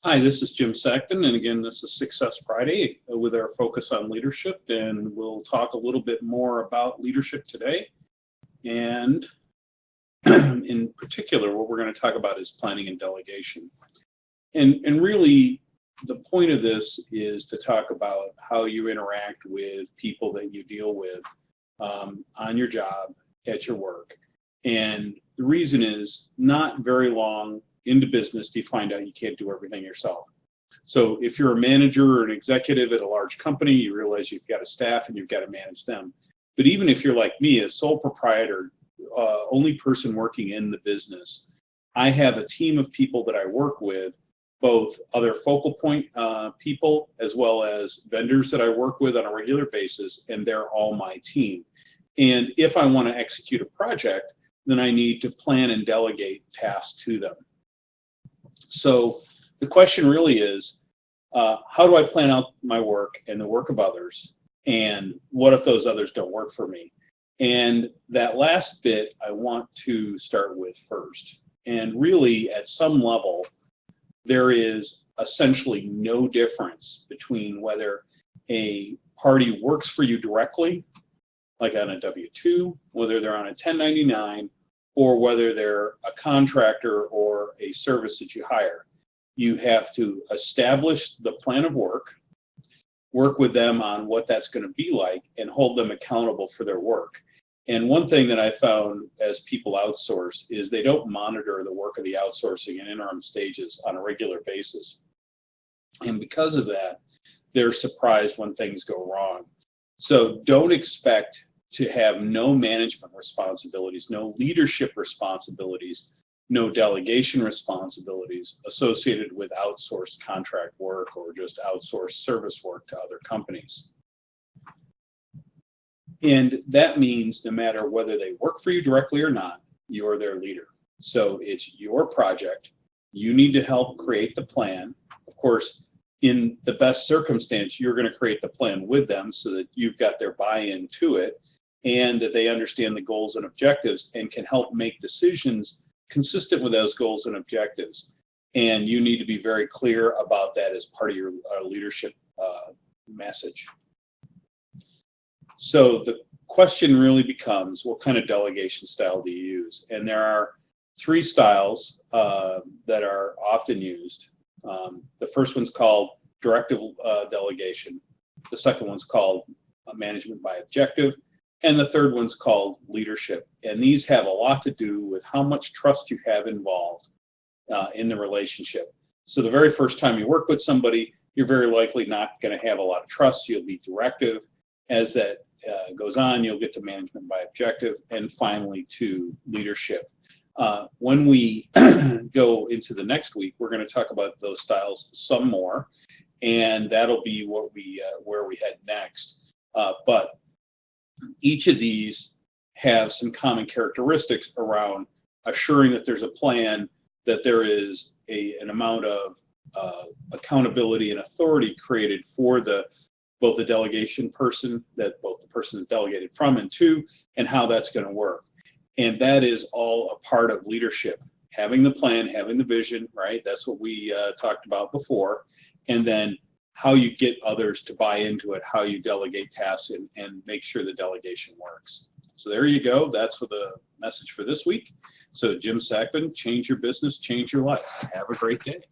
Hi, this is Jim Sackman, and again, this is Success Friday with our focus on leadership, and we'll talk a little bit more about leadership today. And in particular, what we're going to talk about is planning and delegation. And really, the point of this is to talk about how you interact with people that you deal with on your job, at your work. And the reason is not very long into business do you find out you can't do everything yourself. So if you're a manager or an executive at a large company, you realize you've got a staff and you've got to manage them. But even if you're like me, a sole proprietor, only person working in the business, I have a team of people that I work with, both other focal point people as well as vendors that I work with on a regular basis, and they're all my team. And if I want to execute a project, then I need to plan and delegate tasks to them. So the question really is, how do I plan out my work and the work of others? And what if those others don't work for me? And that last bit I want to start with first. And really, at some level, there is essentially no difference between whether a party works for you directly, like on a W-2, whether they're on a 1099, or whether they're a contractor or a service that you hire. You have to establish the plan of work with them on what that's going to be like, and hold them accountable for their work. And one thing that I found as people outsource is they don't monitor the work of the outsourcing and interim stages on a regular basis. And because of that, they're surprised when things go wrong. So don't expect to have no management responsibilities, no leadership responsibilities, no delegation responsibilities associated with outsourced contract work or just outsourced service work to other companies. And that means no matter whether they work for you directly or not, you're their leader. So it's your project. You need to help create the plan. Of course, in the best circumstance, you're going to create the plan with them so that you've got their buy-in to it, and that they understand the goals and objectives and can help make decisions consistent with those goals and objectives. And you need to be very clear about that as part of your leadership message. So the question really becomes, what kind of delegation style do you use? And there are three styles that are often used. The first one's called directive delegation. The second one's called management by objective. And the third one's called leadership. And these have a lot to do with how much trust you have involved in the relationship. So the very first time you work with somebody, you're very likely not going to have a lot of trust. You'll be directive. As that goes on, you'll get to management by objective, and finally to leadership. When we go into the next week, we're going to talk about those styles some more, and that'll be what where we head next. But each of these have some common characteristics around assuring that there's a plan, that there is an amount of accountability and authority created for both the delegation person, that both the person is delegated from and to, and how that's going to work. And that is all a part of leadership. Having the plan, having the vision, right? That's what we talked about before. And then how you get others to buy into it, how you delegate tasks and make sure the delegation works. So there you go. That's the message for this week. So Jim Sackman, change your business, change your life. Have a great day.